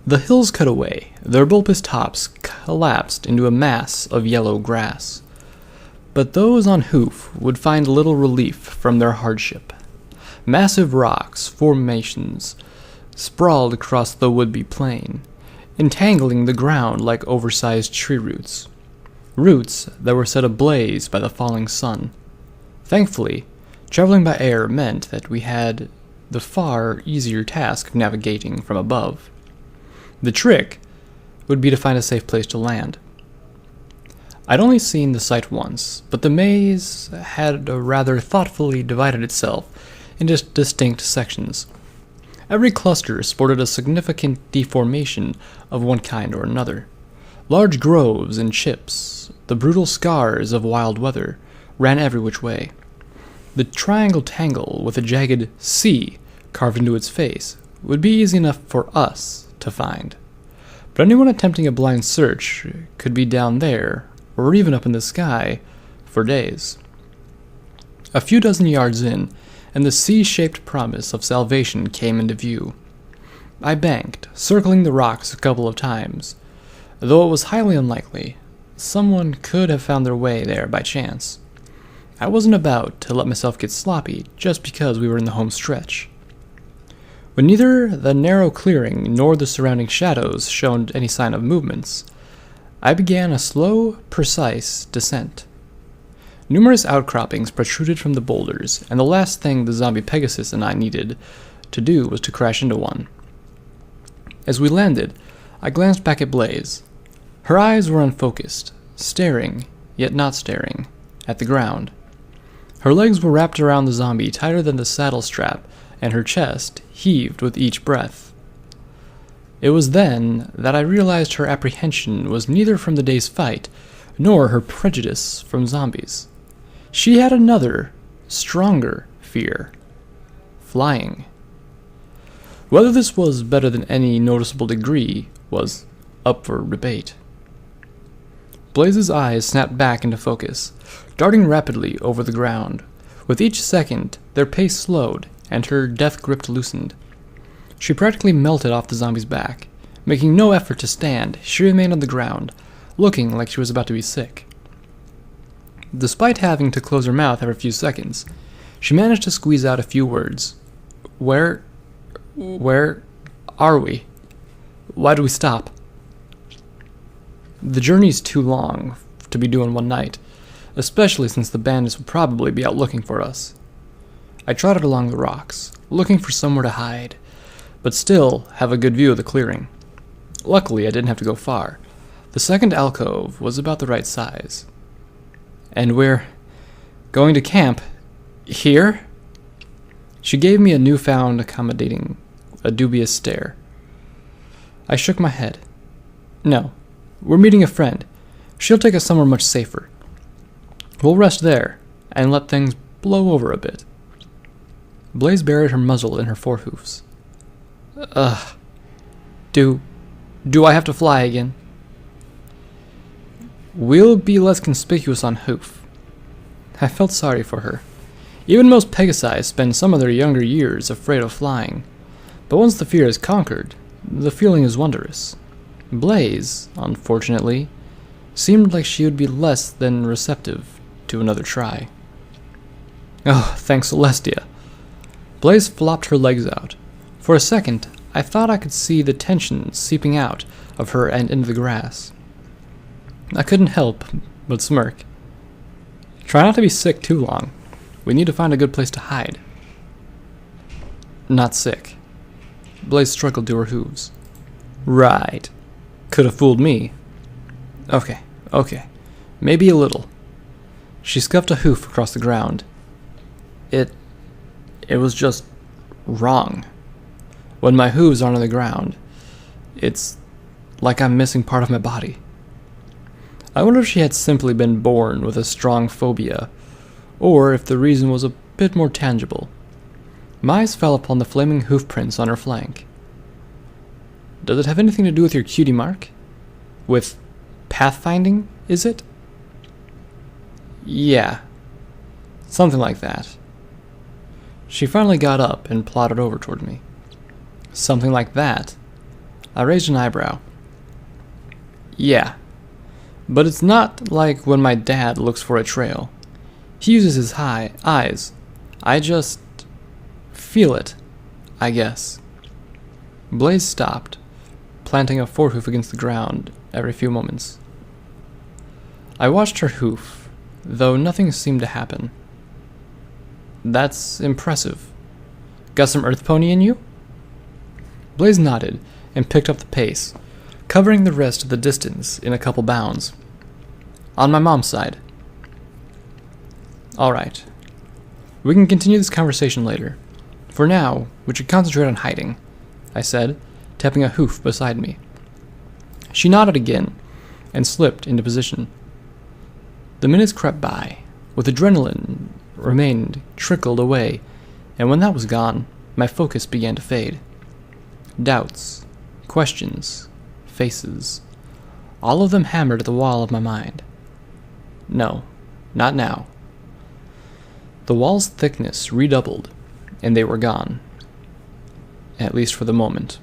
The hills cut away, their bulbous tops collapsed into a mass of yellow grass. But those on hoof would find little relief from their hardship. Massive rocks, formations, sprawled across the would-be plain, entangling the ground like oversized tree roots. Roots that were set ablaze by the falling sun. Thankfully, traveling by air meant that we had the far easier task of navigating from above. The trick would be to find a safe place to land. I'd only seen the site once, but the maze had rather thoughtfully divided itself into distinct sections. Every cluster sported a significant deformation of one kind or another. Large groves and chips, the brutal scars of wild weather, ran every which way. The triangle tangle with a jagged C carved into its face would be easy enough for us to find. But anyone attempting a blind search could be down there, or even up in the sky, for days. A few dozen yards in, and the C-shaped promise of salvation came into view. I banked, circling the rocks a couple of times. Though it was highly unlikely, someone could have found their way there by chance. I wasn't about to let myself get sloppy just because we were in the home stretch. When neither the narrow clearing nor the surrounding shadows showed any sign of movements, I began a slow, precise descent. Numerous outcroppings protruded from the boulders, and the last thing the zombie Pegasus and I needed to do was to crash into one. As we landed, I glanced back at Blaze. Her eyes were unfocused, staring, yet not staring, at the ground. Her legs were wrapped around the zombie tighter than the saddle strap, and her chest heaved with each breath. It was then that I realized her apprehension was neither from the day's fight, nor her prejudice from zombies. She had another, stronger fear. Flying. Whether this was better than any noticeable degree was up for debate. Blaze's eyes snapped back into focus, darting rapidly over the ground. With each second, their pace slowed, and her death grip loosened. She practically melted off the zombie's back. Making no effort to stand, she remained on the ground, looking like she was about to be sick. Despite having to close her mouth every few seconds, she managed to squeeze out a few words. Where are we? Why do we stop? The journey's too long to be doing one night, especially since the bandits would probably be out looking for us. I trotted along the rocks, looking for somewhere to hide, but still have a good view of the clearing. Luckily, I didn't have to go far. The second alcove was about the right size. And we're going to camp here? She gave me a newfound accommodating, a dubious stare. I shook my head. No, we're meeting a friend. She'll take us somewhere much safer. We'll rest there, and let things blow over a bit. Blaze buried her muzzle in her forehoofs. Do I have to fly again? We'll be less conspicuous on hoof. I felt sorry for her. Even most Pegasi spend some of their younger years afraid of flying. But once the fear is conquered, the feeling is wondrous. Blaze, unfortunately, seemed like she would be less than receptive to another try. Oh, thanks Celestia. Blaze flopped her legs out. For a second, I thought I could see the tension seeping out of her and into the grass. I couldn't help but smirk. Try not to be sick too long. We need to find a good place to hide. Not sick. Blaze struggled to her hooves. Right. Could have fooled me. Okay. Maybe a little. She scuffed a hoof across the ground. It was just wrong. When my hooves aren't on the ground, it's like I'm missing part of my body. I wonder if she had simply been born with a strong phobia, or if the reason was a bit more tangible. My eyes fell upon the flaming hoof prints on her flank. Does it have anything to do with your cutie mark? With pathfinding, is it? Yeah. Something like that. She finally got up and plodded over toward me. Something like that? I raised an eyebrow. Yeah, but it's not like when my dad looks for a trail. He uses his eyes. I just feel it, I guess. Blaze stopped, planting a forehoof against the ground every few moments. I watched her hoof, though nothing seemed to happen. That's impressive. Got some earth pony in you? Blaze nodded and picked up the pace, covering the rest of the distance in a couple bounds. On my mom's side. Alright. We can continue this conversation later. For now, we should concentrate on hiding, I said, tapping a hoof beside me. She nodded again and slipped into position. The minutes crept by, with adrenaline remained trickled away, and when that was gone, my focus began to fade. Doubts, questions, faces, all of them hammered at the wall of my mind. No, not now. The wall's thickness redoubled, and they were gone. At least for the moment.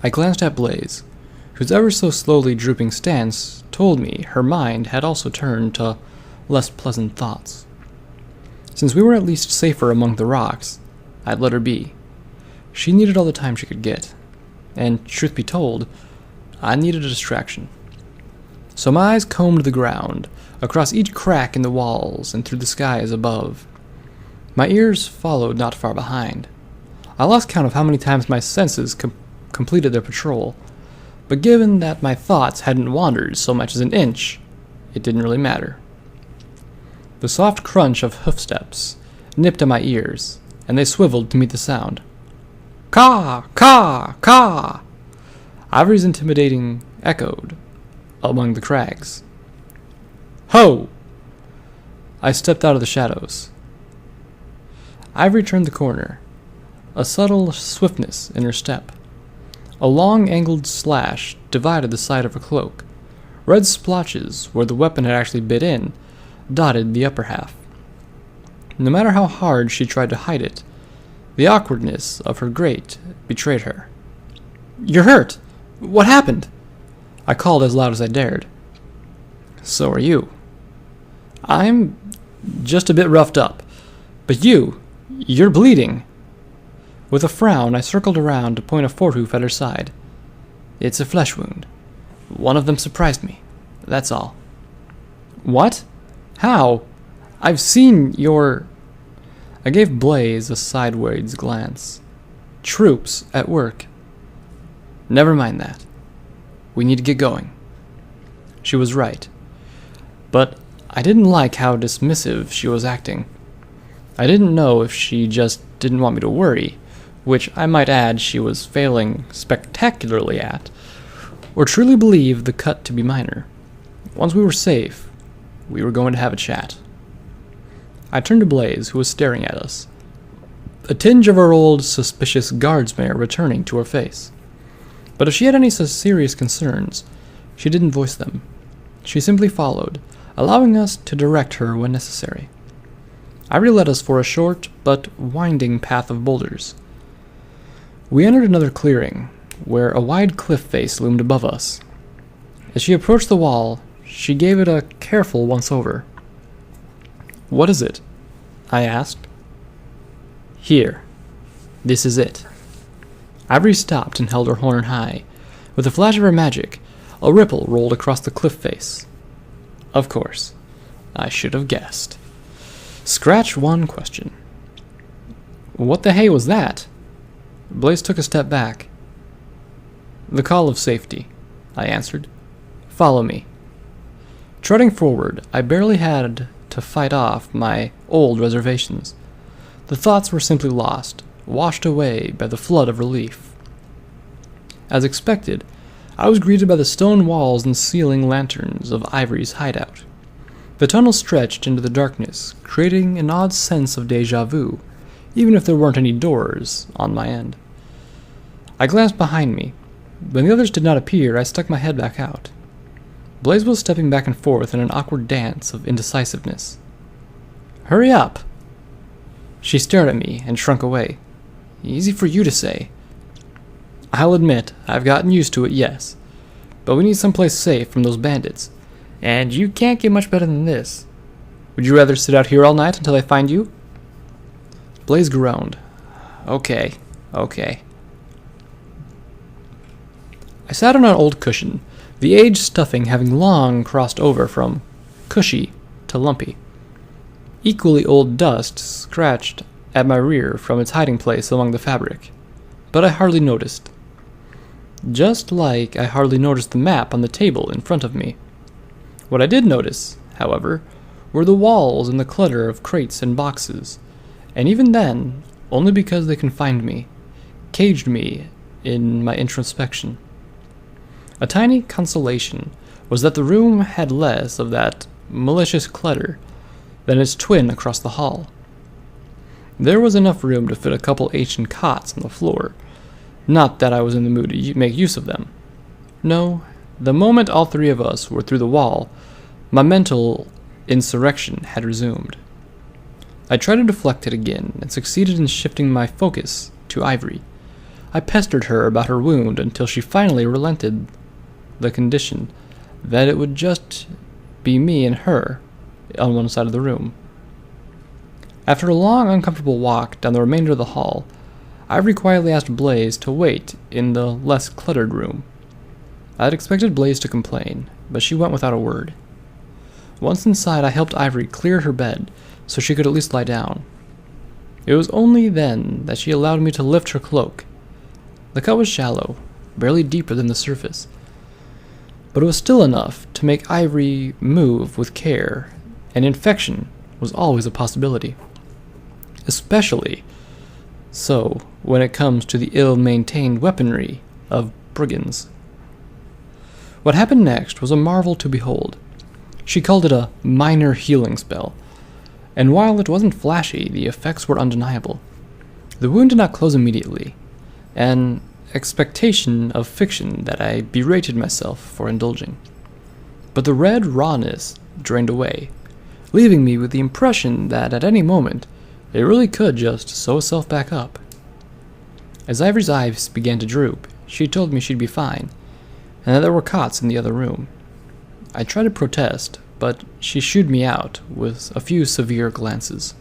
I glanced at Blaze, whose ever so slowly drooping stance told me her mind had also turned to less pleasant thoughts. Since we were at least safer among the rocks, I'd let her be. She needed all the time she could get, and truth be told, I needed a distraction. So my eyes combed the ground, across each crack in the walls and through the skies above. My ears followed not far behind. I lost count of how many times my senses completed their patrol, but given that my thoughts hadn't wandered so much as an inch, it didn't really matter. The soft crunch of hoofsteps nipped at my ears, and they swiveled to meet the sound. Caw! Caw! Caw! Ivory's intimidating echoed among the crags. Ho! I stepped out of the shadows. Ivory turned the corner, a subtle swiftness in her step. A long angled slash divided the side of her cloak. Red splotches, where the weapon had actually bit in, dotted the upper half. No matter how hard she tried to hide it, the awkwardness of her grate betrayed her. You're hurt! What happened? I called as loud as I dared. So are you. I'm just a bit roughed up. But you're bleeding. With a frown, I circled around to point a forehoof at her side. It's a flesh wound. One of them surprised me. That's all. What? How? I've seen your... I gave Blaze a sideways glance. Troops at work. Never mind that. We need to get going. She was right. But I didn't like how dismissive she was acting. I didn't know if she just didn't want me to worry, which I might add she was failing spectacularly at, or truly believed the cut to be minor. Once we were safe, we were going to have a chat. I turned to Blaze, who was staring at us, a tinge of her old suspicious guardsmare returning to her face. But if she had any serious concerns, she didn't voice them. She simply followed, allowing us to direct her when necessary. Ivory led us for a short but winding path of boulders. We entered another clearing, where a wide cliff face loomed above us. As she approached the wall, she gave it a careful once-over. What is it? I asked. Here. This is it. Ivory stopped and held her horn high. With a flash of her magic, a ripple rolled across the cliff face. Of course. I should have guessed. Scratch one question. What the hay was that? Blaze took a step back. The call of safety, I answered. Follow me. Trotting forward, I barely had to fight off my old reservations. The thoughts were simply lost, washed away by the flood of relief. As expected, I was greeted by the stone walls and ceiling lanterns of Ivory's hideout. The tunnel stretched into the darkness, creating an odd sense of déjà vu, even if there weren't any doors on my end. I glanced behind me. When the others did not appear, I stuck my head back out. Blaze was stepping back and forth in an awkward dance of indecisiveness. Hurry up! She stared at me and shrunk away. Easy for you to say. I'll admit, I've gotten used to it, yes. But we need someplace safe from those bandits. And you can't get much better than this. Would you rather sit out here all night until I find you? Blaze groaned. Okay. I sat on an old cushion, the aged stuffing having long crossed over from cushy to lumpy. Equally old dust scratched at my rear from its hiding place among the fabric, but I hardly noticed. Just like I hardly noticed the map on the table in front of me. What I did notice, however, were the walls and the clutter of crates and boxes, and even then, only because they confined me, caged me in my introspection. A tiny consolation was that the room had less of that malicious clutter than its twin across the hall. There was enough room to fit a couple ancient cots on the floor, not that I was in the mood to make use of them. No, the moment all three of us were through the wall, my mental insurrection had resumed. I tried to deflect it again, and succeeded in shifting my focus to Ivory. I pestered her about her wound until she finally relented the condition that it would just be me and her on one side of the room. After a long, uncomfortable walk down the remainder of the hall, Ivory quietly asked Blaze to wait in the less cluttered room. I had expected Blaze to complain, but she went without a word. Once inside, I helped Ivory clear her bed so she could at least lie down. It was only then that she allowed me to lift her cloak. The cut was shallow, barely deeper than the surface, but it was still enough to make Ivory move with care, and infection was always a possibility. Especially so when it comes to the ill-maintained weaponry of brigands. What happened next was a marvel to behold. She called it a minor healing spell, and while it wasn't flashy, the effects were undeniable. The wound did not close immediately, an expectation of fiction that I berated myself for indulging. But the red rawness drained away, leaving me with the impression that at any moment it really could just sew itself back up. As Ivory's eyes began to droop, she told me she'd be fine, and that there were cots in the other room. I tried to protest, but she shooed me out with a few severe glances.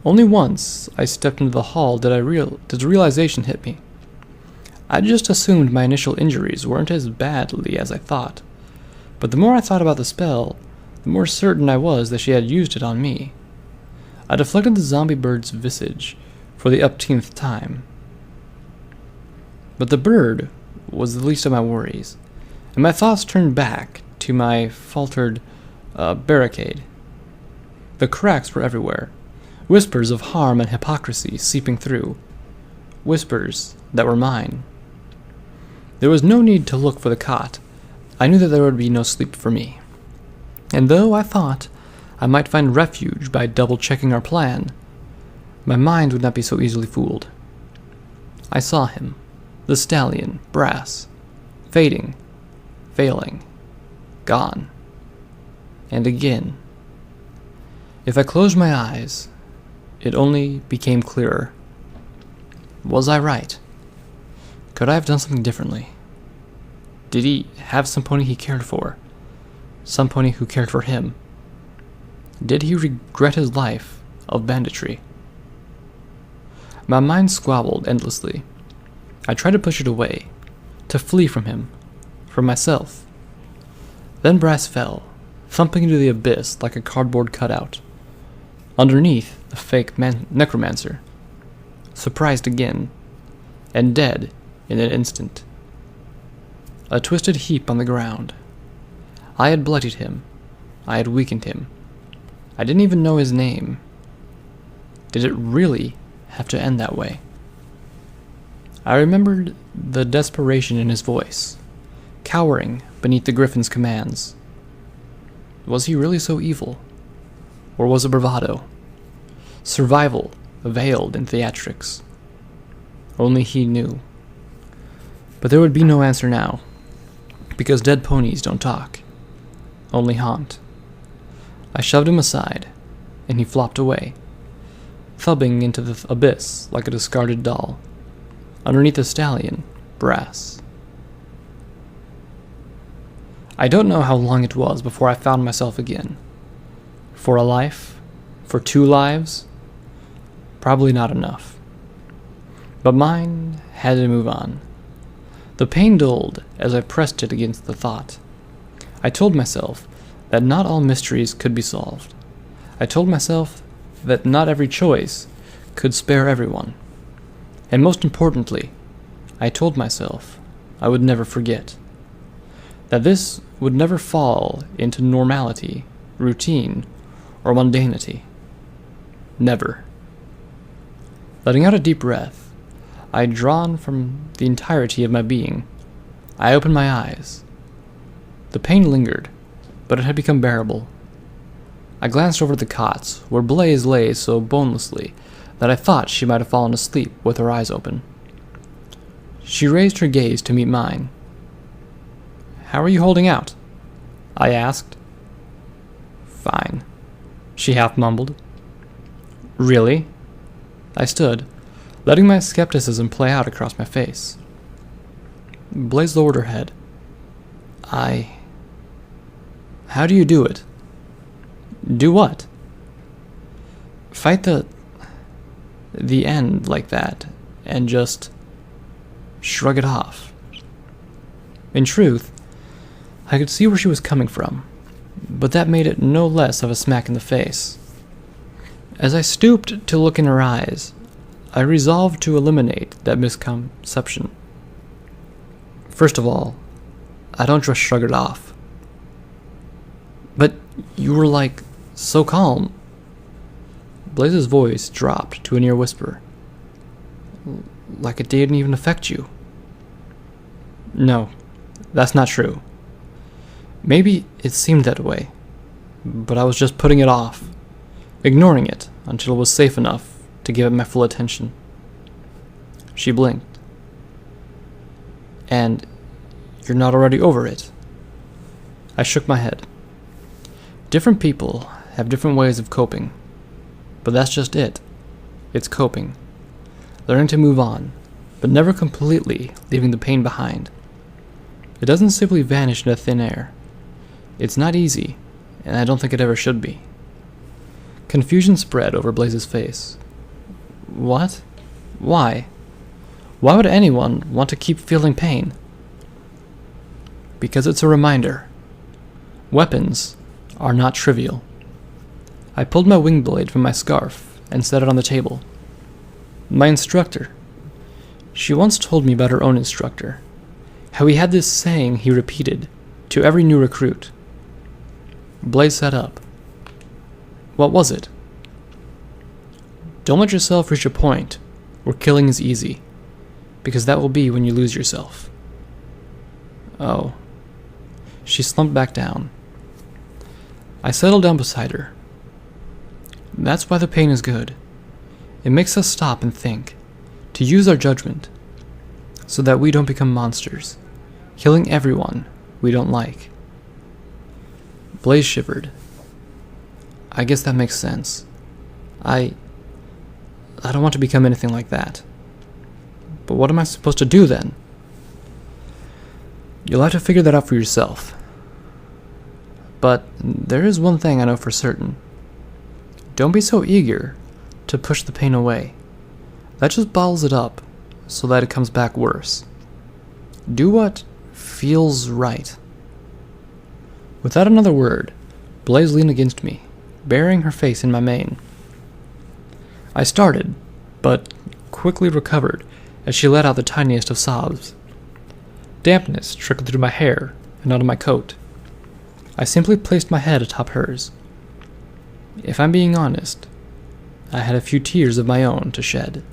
Only once I stepped into the hall did the realization hit me. I just assumed my initial injuries weren't as badly as I thought, but the more I thought about the spell, the more certain I was that she had used it on me. I deflected the zombie bird's visage for the upteenth time. But the bird was the least of my worries, and my thoughts turned back to my faltered barricade. The cracks were everywhere, whispers of harm and hypocrisy seeping through, whispers that were mine. There was no need to look for the cot. I knew that there would be no sleep for me. And though I thought I might find refuge by double-checking our plan, my mind would not be so easily fooled. I saw him, the stallion, Brass, fading, failing, gone, and again. If I closed my eyes, it only became clearer. Was I right? Could I have done something differently? Did he have some pony he cared for? Some pony who cared for him? Did he regret his life of banditry? My mind squabbled endlessly. I tried to push it away, to flee from him, from myself. Then Brass fell, thumping into the abyss like a cardboard cutout. Underneath, the fake Necromancer, surprised again, and dead in an instant. A twisted heap on the ground. I had bloodied him. I had weakened him. I didn't even know his name. Did it really have to end that way? I remembered the desperation in his voice, cowering beneath the Griffin's commands. Was he really so evil? Or was it bravado? Survival veiled in theatrics. Only he knew. But there would be no answer now, because dead ponies don't talk, only haunt. I shoved him aside, and he flopped away, thumping into the abyss like a discarded doll. underneath the stallion, brass. I don't know how long it was before I found myself again. For a life? For 2 lives? Probably not enough. But mine had to move on. The pain dulled as I pressed it against the thought. I told myself that not all mysteries could be solved. I told myself that not every choice could spare everyone. And most importantly, I told myself I would never forget. That this would never fall into normality, routine, or mundanity. Never. Letting out a deep breath, I had drawn from the entirety of my being. I opened my eyes. The pain lingered, but it had become bearable. I glanced over at the cots, where Blaze lay so bonelessly that I thought she might have fallen asleep with her eyes open. She raised her gaze to meet mine. "How are you holding out?" I asked. "Fine," she half mumbled. "Really?" I stood, letting my skepticism play out across my face. Blaze lowered her head. How do you do it?" "Do what?" "Fight the end like that, and just shrug it off." In truth, I could see where she was coming from, but that made it no less of a smack in the face. As I stooped to look in her eyes, I resolved to eliminate that misconception. First of all, I don't just shrug it off. "But you were so calm." Blaze's voice dropped to a near whisper. "Like it didn't even affect you." "No, that's not true. Maybe it seemed that way, but I was just putting it off, ignoring it until it was safe enough to give it my full attention." She blinked. "And you're not already over it?" I shook my head. Different people have different ways of coping, but that's just it. It's coping. Learning to move on, but never completely leaving the pain behind. It doesn't simply vanish into thin air. It's not easy, and I don't think it ever should be. Confusion spread over Blaze's face. "What? Why? Why would anyone want to keep feeling pain?" "Because it's a reminder. Weapons are not trivial." I pulled my wing blade from my scarf and set it on the table. "My instructor. She once told me about her own instructor, how he had this saying he repeated to every new recruit." Blaze sat up. "What was it?" "Don't let yourself reach a point where killing is easy, because that will be when you lose yourself." "Oh." She slumped back down. I settled down beside her. "That's why the pain is good. It makes us stop and think, to use our judgment, so that we don't become monsters, killing everyone we don't like." Blaze shivered. "I guess that makes sense. I don't want to become anything like that." "But what am I supposed to do then?" "You'll have to figure that out for yourself. But there is one thing I know for certain. Don't be so eager to push the pain away. That just bottles it up so that it comes back worse. Do what feels right." Without another word, Blaze leaned against me, burying her face in my mane. I started, but quickly recovered as she let out the tiniest of sobs. Dampness trickled through my hair and onto my coat. I simply placed my head atop hers. If I'm being honest, I had a few tears of my own to shed.